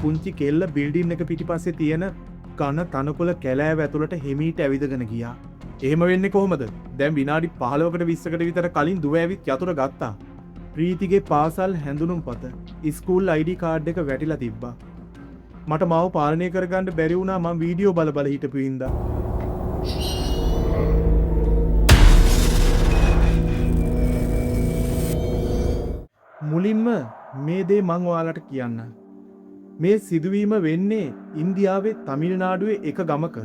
පුංචි කෙල්ල බිල්ඩින් එක පිටිපස්සේ තියෙන ඝන තනකොළ කැලෑව ඇතුළට හිමීට ඇවිදගෙන ගියා. එහෙම වෙන්නේ කොහොමද? දැන් විනාඩි 15කට 20කට විතර කලින් දුව ඇවිත් යතුර ගත්තා. ප්‍රීතිගේ පාසල් හැඳුනුම්පත ස්කූල් ID කාඩ් එක වැටිලා තිබ්බා. මට මාව පාලනය කරගන්න බැරි වුණා මම වීඩියෝ බල බල හිටපු හින්දා. මුලින්ම මේ දේ මං ඔයාලට කියන්න. මේ සිදුවීම වෙන්නේ ඉන්දියාවේ තමිල්නාඩුවේ එක ගමක.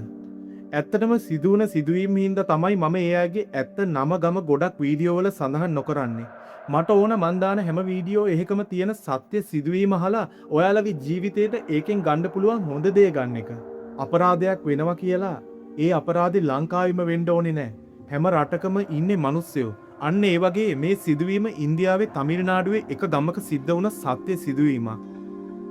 ඇත්තටම සිදුවන සිදුවීම් හින්දා තමයි මම එයාගේ ඇත්ත නම ගම ගොඩක් වීඩියෝ වල සඳහන් නොකරන්නේ. මට ඕන මන් දාන හැම වීඩියෝ එකකම තියෙන සත්‍ය සිදුවීම අහලා ඔයාලගේ ජීවිතේට ඒකෙන් ගන්න පුළුවන් හොඳ දේ ගන්න එක. අපරාධයක් වෙනවා කියලා ඒ අපරාධේ ලංකාවෙම වෙන්න ඕනේ නෑ. හැම රටකම ඉන්නේ මිනිස්සුયો. අන්න ඒ වගේ මේ සිදුවීම ඉන්දියාවේ තමිල්නාඩුවේ එක ගමක සිද්ධ වුණ සත්‍ය සිදුවීමක්.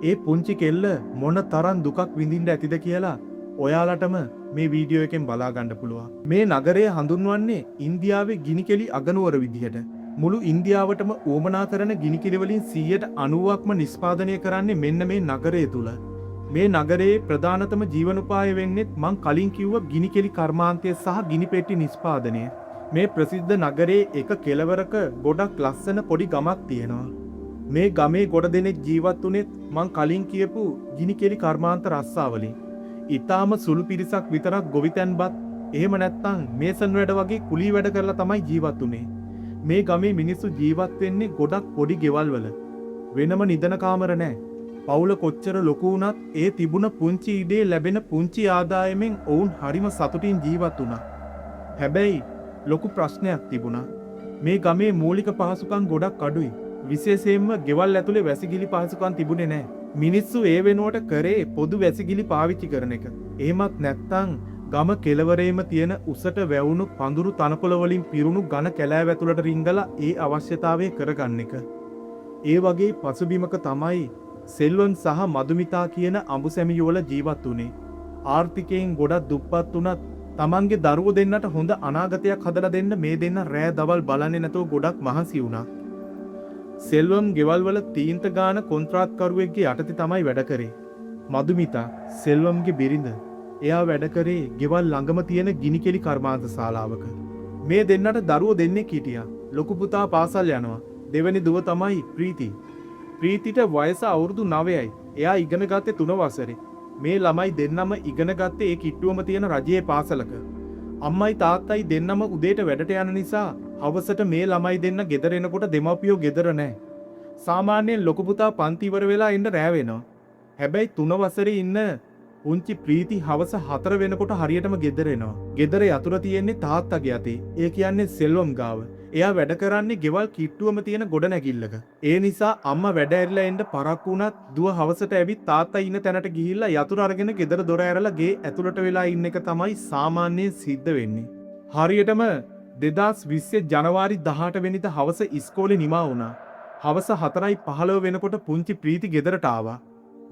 ඒ පුංචි කෙල්ල මොන තරම් දුකක් විඳින්න ඇතිද කියලා ඔයාලටම මේ වීඩියෝ එකෙන් බලා ගන්න පුළුවන්. මේ නගරය හඳුන්වන්නේ ඉන්දියාවේ ගිනිකෙලි අගනුවර විදිහට. මුළු ඉන්දියාවටම උවමනා කරන ගිනිකෙලි වලින් 90%ක්ම නිෂ්පාදනය කරන්නේ මෙන්න මේ නගරය තුල. මේ නගරයේ ප්‍රධානතම ජීවනෝපාය වෙන්නේ මං කලින් කිව්ව ගිනිකෙලි කර්මාන්තය සහ ගිනිපෙට්ටි නිෂ්පාදනය. මේ ප්‍රසිද්ධ නගරයේ එක කෙළවරක ගොඩක් ලස්සන පොඩි ගමක් තියෙනවා. මේ ගමේ ගොඩ දෙනෙක් ජීවත් වුණෙත් මං කලින් කියපු ගිනිකෙලි කර්මාන්ත රස්සාවලින්. ඊටාම සුළු පිරිසක් විතරක් ගොවිතැන්පත් එහෙම නැත්නම් මේසන් වැඩ වගේ කුලී වැඩ කරලා තමයි ජීවත් වුනේ. මේ ගමේ මිනිස්සු ජීවත් වෙන්නේ ගොඩක් පොඩි ගෙවල් වල. වෙනම නිදන කාමර නැහැ. පවුල කොච්චර ලොකු වුණත් ඒ තිබුණ පුංචි ඉඩේ ලැබෙන පුංචි ආදායමෙන් ඔවුන් හරිම සතුටින් ජීවත් වුණා. හැබැයි ලොකු ප්‍රශ්නයක් තිබුණා. මේ ගමේ මූලික පහසුකම් ගොඩක් අඩුයි. විශේෂයෙන්ම ගෙවල් ඇතුලේ වැසිකිලි පහසුකම් තිබුණේ නැහැ. මිනිස්සු ඒ වෙනුවට කරේ පොදු වැසිකිලි පාවිච්චි කරන එක. එහෙමත් නැත්නම් ගම කෙළවරේම තියෙන උසට වැවුණු පඳුරු තනකොළ වලින් පිරුණු ඝන කැලෑව ඇතුළට රිංගලා ඒ අවශ්‍යතාවය කරගන්න එක. ඒ වගේ පසුබිමක තමයි සෙල්වන් සහ මදුමිතා කියන අඹුසැමියෝ වල ජීවත් වුනේ. ආර්ථිකයෙන් ගොඩක් දුප්පත් වුණත් තමන්ගේ දරුවෝ දෙන්නට හොඳ අනාගතයක් හදලා දෙන්න මේ දෙන්න රෑ දවල් බලන්නේ නැතුව ගොඩක් මහන්සි වුණා. සෙල්වම් ගෙවල් වල තීන්ත ගාන කොන්ත්‍රාත්කරුවෙක්ගේ යටතේ තමයි වැඩ කරේ. මදුමිතා සෙල්වම්ගේ බිරිඳ. එයා වැඩ කරේ ගෙවල් ළඟම තියෙන ගිනිකෙලි කර්මාන්ත ශාලාවක. මේ දෙන්නට දරුවෝ දෙන්නෙක් හිටියා. ලොකු පුතා පාසල් යනවා. දෙවෙනි දුව තමයි ප්‍රීති. ප්‍රීතිට වයස අවුරුදු 9යි. එයා ඉගෙන ගත්තේ 3 වසරේ. මේ ළමයි දෙන්නම ඉගෙන ගත්තේ ඒ කිට්ටුවම තියෙන රජයේ පාසලක. අම්මයි තාත්තයි දෙන්නම උදේට වැඩට යන නිසා හවසට මේ ළමයි දෙන්න ගෙදර එනකොට දෙමව්පියෝ ගෙදර නැහැ. සාමාන්‍යයෙන් ලොකු පුතා පන්ති ඉවර වෙලා එන්න රෑ වෙනවා. හැබැයි 3 වසරේ ඉන්න පුංචි ප්‍රීති හවස 4 වෙනකොට හරියටම ගෙදර එනවා. ගෙදර යතුරු තියෙන්නේ තාත්තගේ අතේ. ඒ කියන්නේ සෙල්වම් ගාව. එයා වැඩ කරන්නේ ගෙවල් කිට්ටුවම තියෙන ගොඩනැගිල්ලක. ඒ නිසා අම්මා වැඩ ඇරිලා එන්න පරක්කු වුණත් දුව හවසට ඇවිත් තාත්තා ඉන්න තැනට ගිහිල්ලා යතුරු අරගෙන ගෙදර දොර ඇරලා ගේ ඇතුළට වෙලා ඉන්න එක තමයි සාමාන්‍යයෙන් සිද්ධ වෙන්නේ. හරියටම 2020 ජනවාරි 18 වෙනිදා හවස ඉස්කෝලේ නිමා වුණා. හවස 4:15 වෙනකොට පුංචි ප්‍රීති ගෙදරට ආවා.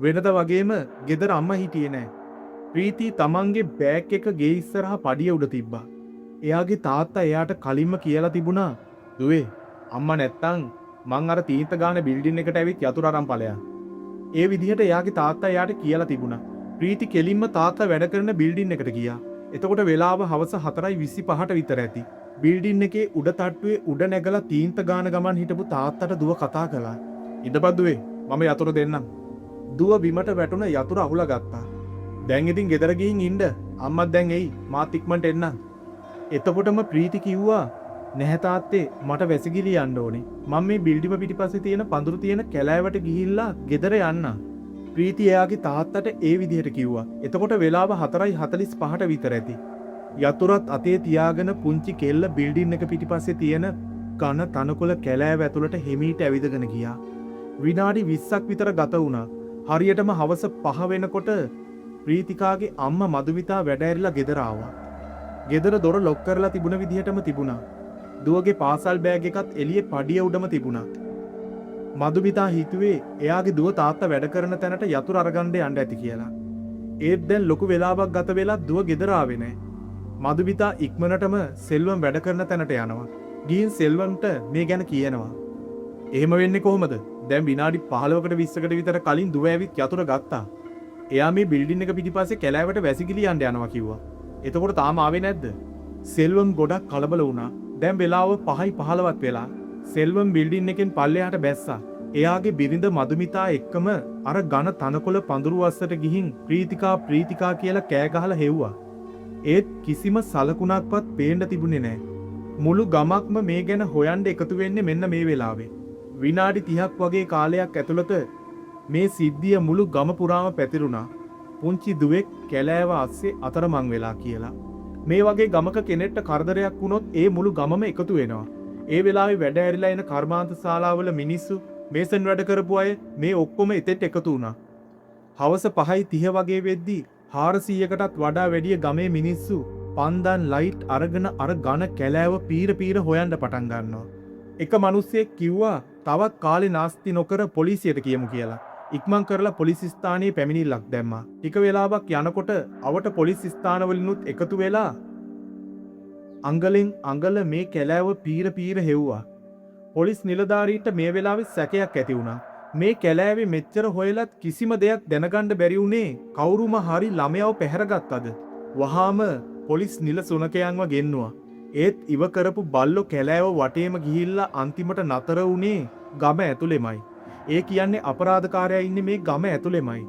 වෙනද වගේම ගෙදර අම්මා හිටියේ නැහැ. ප්‍රීති තමන්ගේ බෑග් එක ගේ ඉස්සරහා පඩිය උඩ තිබ්බා. එයාගේ තාත්තා එයාට කලින්ම කියලා තිබුණා දුවේ අම්මා නැත්තම් මං අර තීන්ත ගාන බිල්ඩින් එකට ඇවිත් යතුරු අරන් ඵලයන්. ඒ විදිහට එයාගේ තාත්තා එයාට කියලා තිබුණා. ප්‍රීති කෙලින්ම තාත්තා වැඩ කරන බිල්ඩින් එකට ගියා. එතකොට වෙලාව හවස 4:25ට විතර ඇති. බිල්ඩින් එකේ උඩ තට්ටුවේ උඩ නැගලා තීන්ත ගාන ගමන් හිටපු තාත්තට දුව කතා කළා. ඉඳපන් දුවේ මම යතුරු දෙන්නම්. දුව බිමට වැටුණ යතුරු අහුලා ගත්තා. දැන් ඉතින් ගෙදර ගිහින් ඉන්න අම්මත් දැන් එයි මාත් ඉක්මනට එන්නම්. එතකොටම ප්‍රීති කිව්වා නැහැ තාත්තේ මට වැසිකිලි යන්න ඕනේ. මම මේ බිල්ඩිම පිටිපස්සේ තියෙන පඳුරු තියෙන කැලෑවට ගිහිල්ලා ගෙදර යන්න. ප්‍රීති එයාගේ තාත්තට ඒ විදිහට කිව්වා. එතකොට වෙලාව 4:45ට විතර ඇති. යතුරත් අතේ තියාගෙන පුංචි කෙල්ල බිල්ඩින් එක පිටිපස්සේ තියෙන ඝන තනකොළ කැලෑව ඇතුළට හිමීට ඇවිදගෙන ගියා. විනාඩි 20ක් විතර ගත වුණා. හරියටම හවස 5 වෙනකොට ප්‍රීතිකාගේ අම්මා මදුමිතා වැඩ ඇරිලා ගෙදර ආවා. ගෙදර දොර ලොක් කරලා තිබුණ විදිහටම තිබුණා. දුවගේ පාසල් බෑග් එකත් එළියේ පඩිය උඩම තිබුණා. මදුමිතා හිතුවේ එයාගේ දුව තාත්තා වැඩ කරන තැනට යතුරු අරගන්න යන්න ඇති කියලා. ඒත් දැන් ලොකු වෙලාවක් ගත වෙලා දුව ගෙදර ආවේ නැහැ. මදුමිතා ඉක්මනටම සෙල්වම් වැඩ කරන තැනට යනවා. ගිහින් සෙල්වම්ට මේ ගැන කියනවා. එහෙම වෙන්නේ කොහොමද? දැන් විනාඩි 15කට 20කට විතර කලින් දුව ඇවිත් යතුර ගත්තා. එයා මේ බිල්ඩින් එක පිටිපස්සේ කැලෑවට වැසිකිලි යන්න යනවා කිව්වා. එතකොට තාම ආවේ නැද්ද? සෙල්වම් ගොඩක් කලබල වුණා. දැන් වෙලාව 5:15ක් වෙලා. සෙල්වම් බිල්ඩින් එකෙන් පල්ලෙහාට බැස්සා. එයාගේ බිරිඳ මදුමිතා එක්කම අර ඝන තනකොළ පඳුරු වස්සට ගිහින් ප්‍රීතිකා කියලා කෑ ගහලා හෙව්වා. ඒත් කිසිම සලකුණක්වත් පේන්න තිබුණේ නැහැ. මුළු ගමක්ම මේ ගැන හොයන්න එකතු වෙන්නේ මෙන්න මේ වෙලාවේ. විනාඩි 30ක් වගේ කාලයක් ඇතුළත මේ සිද්ධිය මුළු ගම පුරාම පැතිරුණා. පුංචි දුවෙක් කැලෑව අස්සේ අතරමං වෙලා කියලා. මේ වගේ ගමක කෙනෙක්ට කරදරයක් වුණොත් ඒ මුළු ගමම එකතු වෙනවා. ඒ වෙලාවේ වැඩ ඇරිලා එන කර්මාන්ත ශාලාවල මිනිස්සු මේසන් වැඩ කරපු අය මේ ඔක්කොම එතෙට එකතු වුණා. හවස 5:30 වගේ වෙද්දී 400කටත් වඩා වැඩිය ගමේ මිනිස්සු පන්දන් ලයිට් අරගෙන අර ඝන කැලෑව පීර හොයන්න පටන් ගන්නවා. එක මිනිස්සෙක් කිව්වා තවත් කාලේ නාස්ති නොකර පොලිසියට කියමු කියලා. ඉක්මන් කරලා පොලිස් ස්ථානයේ පැමිණිල්ලක් දැම්මා. ටික වෙලාවක් යනකොට අවට පොලිස් ස්ථානවලිනුත් එකතු වෙලා අඟලෙන් අඟල මේ කැලෑව පීර හෙව්වා. පොලිස් නිලධාරීන්ට මේ වෙලාවේ සැකයක් ඇති වුණා. මේ කැලෑවේ මෙච්චර හොයලත් කිසිම දෙයක් දැනගන්න බැරි වුණේ කවුරුම හරි ළමයාව පැහැරගත්තද? වහාම පොලිස් නිල සුනකයන්ව ගෙන්නුවා. ඒත් ඉව කරපු බල්ලෝ කැලෑව වටේම ගිහිල්ලා අන්තිමට නතර වුණේ ගම ඇතුළෙමයි. ඒ කියන්නේ අපරාධකාරයා ඉන්නේ මේ ගම ඇතුළෙමයි.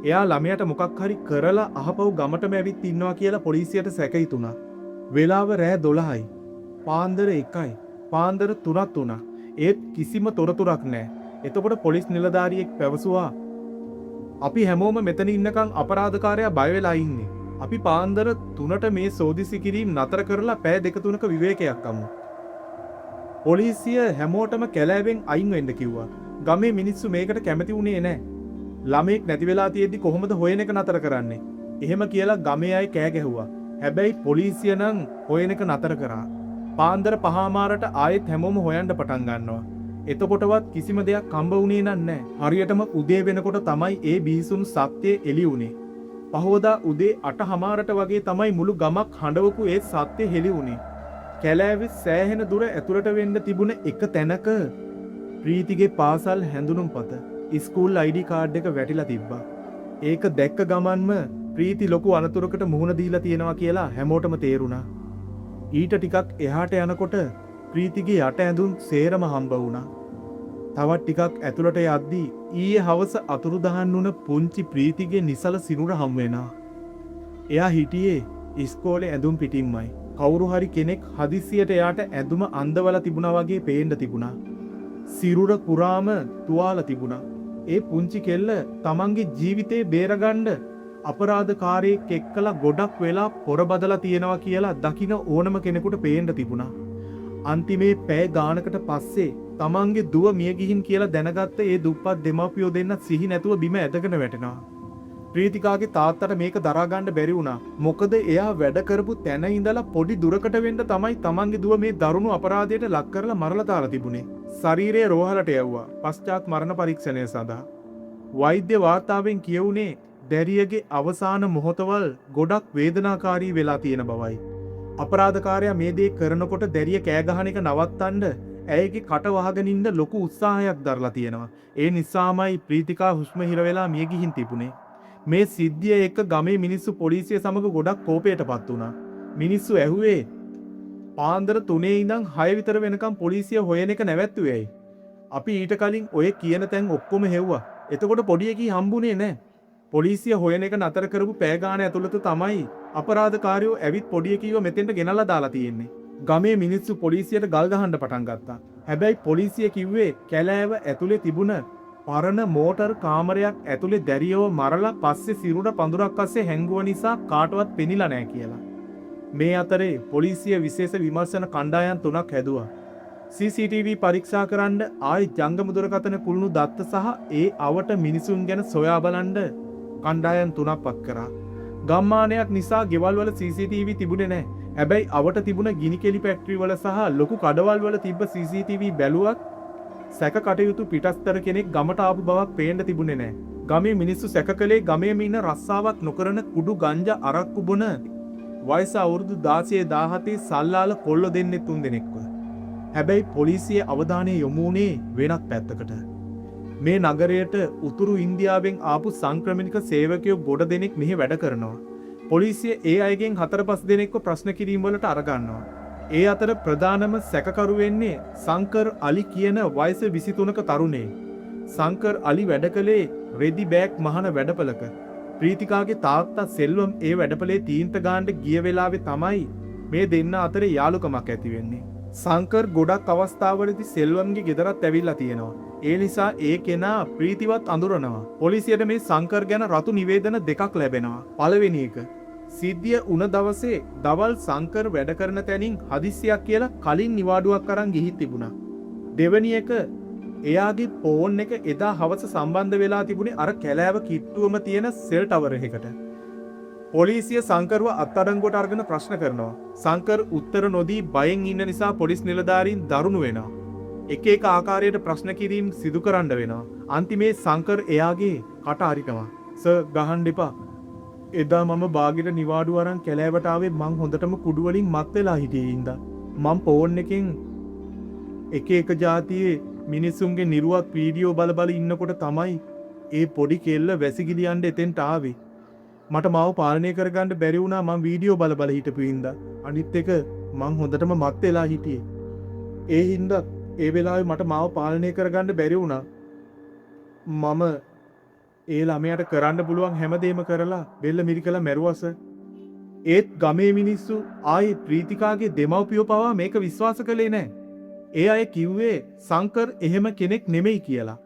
එයා ළමයාට මොකක් හරි කරලා අහපව් ගමටම ඇවිත් ඉන්නවා කියලා පොලිසියට සැක හිතුණා. වෙලාව රෑ 12යි. පාන්දර 1යි. පාන්දර 3ක් වුණා. ඒත් කිසිම තොරතුරක් නැහැ. එතකොට පොලිස් නිලධාරියෙක් පැවසුවා අපි හැමෝම මෙතන ඉන්නකම් අපරාධකාරයා බය වෙලා ඉන්නේ. අපි පාන්දර 3ට මේ සෝදිසි කිරීම නතර කරලා පැය 2-3ක විවේකයක් අමු. පොලිසිය හැමෝටම කැලෑවෙන් අයින් වෙන්න කිව්වා. ගමේ මිනිස්සු මේකට කැමති වුණේ නැහැ. ළමෙක් නැති වෙලා තියෙද්දි කොහොමද හොයන එක නතර කරන්නේ? එහෙම කියලා ගමේ අය කෑ ගැහුවා. හැබැයි පොලිසිය නම් හොයන එක නතර කරා. පාන්දර 5:00ට ආයෙත් හැමෝම හොයන්න පටන් ගන්නවා. එතකොටවත් කිසිම දෙයක් හම්බ වුණේ නැහැ. හරියටම උදේ වෙනකොට තමයි ඒ බීසුන් සත්‍යය එළි වුණේ. පහවදා උදේ 8:00ට වගේ තමයි මුළු ගමක් හඬවපු ඒ සත්‍ය හෙළි වුණේ. කැලෑවේ සෑහෙන දුර ඇතුළට වෙන්න තිබුණ එක තැනක ප්‍රීතිගේ පාසල් හැඳුනුම්පත ස්කූල් ID කාඩ් එක වැටිලා තිබ්බා. ඒක දැක්ක ගමන්ම ප්‍රීති ලොකු අනතුරකට මුහුණ දීලා තියෙනවා කියලා හැමෝටම තේරුණා. ඊට ටිකක් එහාට යනකොට ප්‍රීතිගේ යට ඇඳුම් සේරම හම්බ වුණා. තවත් ටිකක් ඇතුළට යද්දී ඊයේ හවස අතුරුදහන් වුණ පුංචි ප්‍රීතිගේ නිසල සිරුර හම් වෙනවා. එයා හිටියේ ඉස්කෝලේ ඇඳුම් පිටින්මයි. කවුරු හරි කෙනෙක් හදිස්සියට එයාට ඇඳුම අඳවලා තිබුණා වගේ පේන්න තිබුණා. සිරුර පුරාම තුවාල තිබුණා. ඒ පුංචි කෙල්ල තමන්ගේ ජීවිතේ බේරගන්න අපරාධකාරයෙක් එක්කලා ගොඩක් වෙලා පොරබදලා තියෙනවා කියලා දකින ඕනම කෙනෙකුට පේන්න තිබුණා. අන්තිමේ පැය ගානකට පස්සේ තමන්ගේ දුව මිය ගිහින් කියලා දැනගත්ත ඒ දුප්පත් දෙමාපියෝ දෙන්න සිහි නැතුව බිම ඇදගෙන වැටෙනවා. ප්‍රීතිකාගේ තාත්තට මේක දරා ගන්න බැරි වුණා. මොකද එයා වැඩ කරපු තැන ඉඳලා පොඩි දුරකට වෙන්න තමයි තමන්ගේ දුව මේ දරුණු අපරාධයට ලක් කරලා මරලා දාලා තිබුණේ. ශරීරයේ රෝහලට යවුවා පශ්චාත් මරණ පරීක්ෂණය සඳහා. වෛද්‍ය වාර්තාවෙන් කියවුනේ දැරියගේ අවසාන මොහොතවල් ගොඩක් වේදනාකාරී වෙලා තියෙන බවයි. අපරාධකාරයා මේ දේ කරනකොට දැරිය කෑ ගහන එක නවත්තන්න ඇයගේ කට වහගෙන ඉන්න ලොකු උත්සාහයක් දරලා තියෙනවා. ඒ නිසාමයි ප්‍රීතිකා හුස්ම හිර වෙලා මිය ගිහින් තිබුණේ. මේ සිද්ධිය එක්ක ගමේ මිනිස්සු පොලිසිය සමග ගොඩක් කෝපයටපත් වුණා. මිනිස්සු ඇහුවේ පාන්දර 3 ඉඳන් 6 විතර වෙනකම් පොලිසිය හොයන එක නැවැත්තුවේ ඇයි? අපි ඊට කලින් ඔය කියන තැන් ඔක්කොම හෙව්වා. එතකොට පොඩි එකී හම්බුනේ නැහැ. පොලිසිය හොයන එක නතර කරපු පැය ගාන ඇතුළත තමයි අපරාධකාරයෝ ඇවිත් පොඩි එකීව මෙතෙන්ට ගෙනල්ලා දාලා තියෙන්නේ. ගමේ මිනිස්සු පොලිසියට ගල් ගහන්න පටන් ගත්තා. හැබැයි පොලිසිය කිව්වේ කැලෑව ඇතුලේ තිබුණ පරණ මෝටර් කාමරයක් ඇතුලේ දැරියව මරලා පස්සේ සිරුර පඳුරක් අස්සේ හැංගුව නිසා කාටවත් පෙනිලා නැහැ කියලා. මේ අතරේ පොලිසිය විශේෂ විමර්ශන කණ්ඩායම් 3ක් හැදුවා. CCTV පරීක්ෂා කරන්න ආයි ජංගම දුරකථන කුළුණු දත්ත සහ ඒ අවට මිනිසුන් ගැන සොයා බලන්න කණ්ඩායම් 3ක් පත් කරා. ගම්මානයක් නිසා ගෙවල් වල CCTV තිබුණේ නැහැ. හැබැයි අවට තිබුණ ගිනි කෙලි ෆැක්ටරි වල සහ ලොකු කඩවල් වල තිබ්බ CCTV බැලුවත් සැක කටයුතු පිටස්තර කෙනෙක් ගමට ආපු බවක් පේන්න තිබුණේ නැහැ. ගමේ මිනිස්සු සැක කළේ ගමේම ඉන්න රස්සාවක් නොකරන කුඩු ගංජා අරක්කු බොන වයස අවුරුදු 16 17 සල්ලාල කොල්ල දෙන්නේ 3 දෙනෙක්ව. හැබැයි පොලිසියේ අවධානය යොමු වුණේ වෙනත් පැත්තකට. මේ නගරයට උතුරු ඉන්දියාවෙන් ආපු සංක්‍රමණික සේවකයෝ ගොඩ දෙනෙක් මෙහි වැඩ කරනවා. පොලිසිය ඒ අයගෙන් 4-5 දෙනෙක්ව ප්‍රශ්න කිරීම වලට අරගන්නවා. ඒ අතර ප්‍රධානම සැකකරු වෙන්නේ සංකර් අලි කියන වයස 23ක තරුණයෙක්. සංකර් අලි වැඩ කළේ රෙදි බෑග් මහන වැඩපලක. ප්‍රීතිකාගේ තාත්තා සෙල්වම් ඒ වැඩපලේ තීන්ත ගාන්න ගිය වෙලාවේ තමයි මේ දෙන්න අතරේ යාළුකමක් ඇති වෙන්නේ. සංකර් ගොඩක් අවස්ථාවලදී සෙල්වම්ගේ ගෙදරත් ඇවිල්ලා තියෙනවා. ඒ නිසා ඒ කෙනා ප්‍රීතිවත් අඳුරනවා. පොලිසියට මේ සංකර් ගැන රතු නිවේදන දෙකක් ලැබෙනවා. පළවෙනි එක සිද්ධිය උන දවසේ දවල් සංකර් වැඩ කරන තැනින් හදිස්සියක් කියලා කලින් නිවාඩුවක් අරන් ගිහින් තිබුණා. දෙවෙනි එක එයාගේ ෆෝන් එක එදා හවස සම්බන්ධ වෙලා තිබුණේ අර කැලෑව කිට්ටුවම තියෙන සෙල් ටවර් එකකට. පොලිසිය සංකර්ව අත්අඩංගුවට අරගෙන ප්‍රශ්න කරනවා. සංකර් උත්තර නොදී බයෙන් ඉන්න නිසා පොලිස් නිලධාරීන් දරුණු වෙනවා. එක එක ආකාරයට ප්‍රශ්න කිරීම සිදු කරන්න වෙනවා. අන්තිමේ සංකර් එයාගේ කට අරිනවා. සර් ගහන්න එපා. එදා මම බාගෙට නිවාඩු අරන් කැලෑවට ආවේ මං හොඳටම කුඩු වලින් මත් වෙලා හිටියේ ඉඳා. මං ෆෝන් එකෙන් එක එක જાතියේ මිනිස්සුන්ගේ නිරුවත් වීඩියෝ බල බල ඉන්නකොට තමයි ඒ පොඩි කෙල්ල වැසිකිලියන්න එතෙන්ට ආවේ. මට මාව පාලනය කරගන්න බැරි වුණා මං වීඩියෝ බල බල හිටපු හින්දා. අනිත් එක මං හොඳටම මත් වෙලා හිටියේ. ඒ හින්දා ඒ වෙලාවේ මට මාව පාලනය කරගන්න බැරි වුණා. මම ඒ ළමයාට කරන්න පුළුවන් හැමදේම කරලා බෙල්ල මිරිකලා මැරුවස. ඒත් ගමේ මිනිස්සු ආයේ ප්‍රීතිකාගේ දෙමව්පියෝ පවා මේක විශ්වාස කළේ නැහැ. ඒ අය කිව්වේ සංකර් එහෙම කෙනෙක් නෙමෙයි කියලා.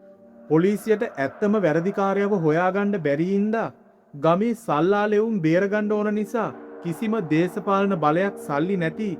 පොලිසියට ඇත්තම වැරදිකාරයව හොයාගන්න බැරි හින්දා ගමේ සල්ලාලෙවුන් බේරගන්න ඕන නිසා කිසිම දේශපාලන බලයක් සල්ලි නැති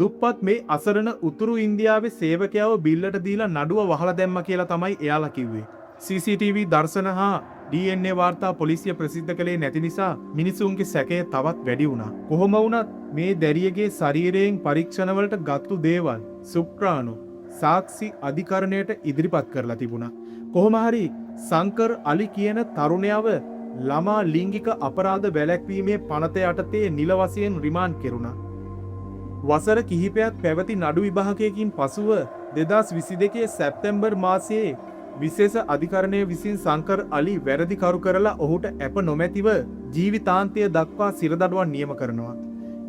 දුප්පත් මේ අසරණ උතුරු ඉන්දියාවේ සේවකයව බිල්ලට දීලා නඩුව වහලා දැම්මා කියලා තමයි එයාලා කිව්වේ. CCTV දර්ශන හා DNA වාර්තා පොලිසිය ප්‍රසිද්ධ කළේ නැති නිසා මිනිසුන්ගේ සැකය තවත් වැඩි වුණා. කොහොම වුණත් මේ දැරියගේ ශරීරයෙන් පරීක්ෂණවලට ගත්තු දේවල් සුප්‍රාණු සාක්ෂි අධිකරණයට ඉදිරිපත් කරලා තිබුණා. කොහොම හරි සංකර් අලි කියන තරුණයව ළමා ලිංගික අපරාධ වැළැක්වීමේ පනත යටතේ නිල වශයෙන් රිමාන්ඩ් කෙරුණා. වසර කිහිපයක් පැවති නඩු විභාගයකින් පසුව 2022 සැප්තැම්බර් මාසයේ විශේෂ අධිකරණය විසින් සංකර් අලි වැරදිකරු කරලා ඔහුට ඇප නොමැතිව ජීවිතාන්තය දක්වා සිරදඩුවන් නියම කරනවා.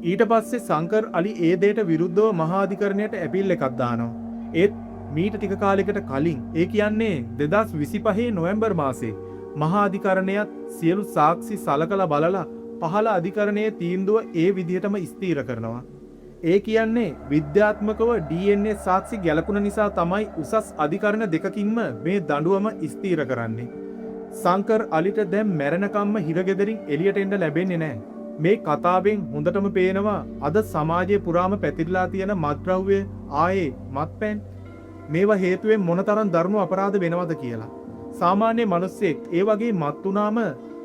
ඊට පස්සේ සංකර් අලි ඒ දෙයට විරුද්ධව මහා අධිකරණයට ඇපීල් එකක් දානවා. ඒත් මීට ටික කාලයකට කලින් ඒ කියන්නේ 2025 නොවැම්බර් මාසයේ මහා අධිකරණයත් සියලු සාක්ෂි සලකලා බලලා පහළ අධිකරණයේ තීන්දුව ඒ විදිහටම ස්ථීර කරනවා. ඒ කියන්නේ විද්‍යාත්මකව DNA සාක්ෂි ගැලපුණ නිසා තමයි උසස් අධිකරණ දෙකකින්ම මේ දඬුවම ස්ථීර කරන්නේ. සංකර් අලිට දැන් මැරෙනකම්ම හිරගෙදරින් එළියට එන්න ලැබෙන්නේ නැහැ. මේ කතාවෙන් හොඳටම පේනවා අද සමාජයේ පුරාම පැතිරලා තියෙන මත්ද්‍රව්‍ය ආයේ මත්පැන් මේවා හේතුවෙන් මොනතරම් දරුණු අපරාධ වෙනවද කියලා. සාමාන්‍ය මිනිස්සෙක් ඒ වගේ මත් වුණාම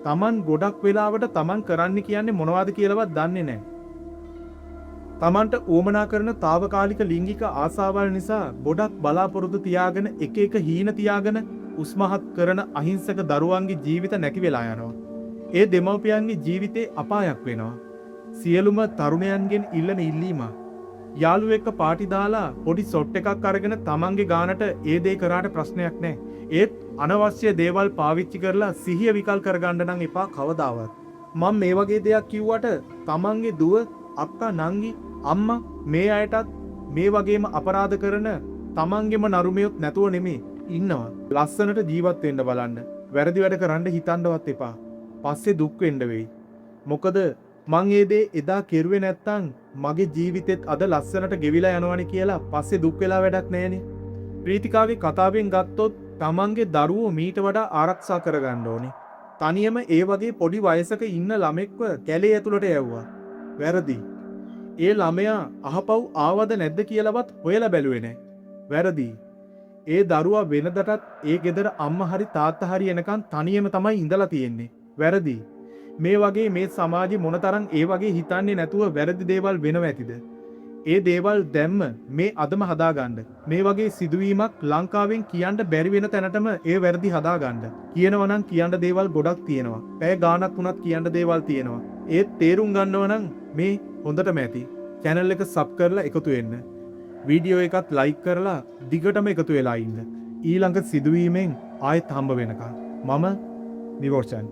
Taman ගොඩක් වෙලාවට Taman කරන්න කියන්නේ මොනවද කියලාවත් දන්නේ නැහැ. තමන්ට ඕමනා කරන తాවකාලික ලිංගික ආසාවල් නිසා ගොඩක් බලාපොරොත්තු තියාගෙන එක එක හීන තියාගෙන උස්මහත් කරන අහිංසක දරුවන්ගේ ජීවිත නැති වෙලා යනවා. ඒ දෙමව්පියන්ගේ ජීවිතේ අපායක් වෙනවා. සියලුම තරුණයන්ගෙන් ඉල්ලන ඉල්ලීම යාළුවෙක් එක්ක පාටි දාලා පොඩි සොට් එකක් අරගෙන තමන්ගේ ගානට ඒ දේ කරාට ප්‍රශ්නයක් නැහැ. ඒත් අනවශ්‍ය දේවල් පාවිච්චි කරලා සිහිය විකල් කරගන්න නම් එපා කවදාවත්. මම මේ වගේ දෙයක් කිව්වට තමන්ගේ දුව අක්කා නංගි අම්මා මේ අයටත් මේ වගේම අපරාධ කරන තමන්ගේම නරුමියොත් නැතුව නෙමේ ඉන්නවා. ලස්සනට ජීවත් වෙන්න බලන්න. වැරදි වැඩ කරන්න හිතන්නවත් එපා. පස්සේ දුක් වෙන්න වෙයි. මොකද මං ඒ දේ එදා කෙරුවේ නැත්තම් මගේ ජීවිතෙත් අද ලස්සනට ගෙවිලා යනවනේ කියලා පස්සේ දුක් වෙලා වැඩක් නැහැනේ. ප්‍රීතිකාගේ කතාවෙන් ගත්තොත් තමන්ගේ දරුවෝ මීට වඩා ආරක්ෂා කරගන්න ඕනේ. තනියම ඒ වගේ පොඩි වයසක ඉන්න ළමෙක්ව කැලේ ඇතුළට යවුවා. වැරදි. ඒ ළමයා අහපව් ආවද නැද්ද කියලාවත් හොයලා බැලුවේ නැහැ. වැරදි. ඒ දරුවා වෙනදටත් ඒ ගෙදර අම්මා හරි තාත්තා හරි එනකන් තනියම තමයි ඉඳලා තියෙන්නේ. වැරදි. මේ වගේ මේ සමාජෙ මොනතරම් ඒ වගේ හිතන්නේ නැතුව වැරදි දේවල් වෙනව ඇතිද? ඒ දේවල් දැම්ම මේ අදම හදාගන්න. මේ වගේ සිදුවීමක් ලංකාවෙන් කියන්න බැරි වෙන තැනටම ඒ වැරදි හදාගන්න. කියනවා නම් කියන්න දේවල් ගොඩක් තියෙනවා. පැය ගාණක් වුණත් කියන්න දේවල් තියෙනවා. ඒත් තේරුම් ගන්නව නම් මේ හොඳටම ඇති. channel එක sub කරලා එකතු වෙන්න. වීඩියෝ එකත් like කරලා දිගටම එකතු වෙලා ඉන්න. ඊළඟ සිදුවීමෙන් ආයෙත් හම්බ වෙනකම් මම නිවෝෂන්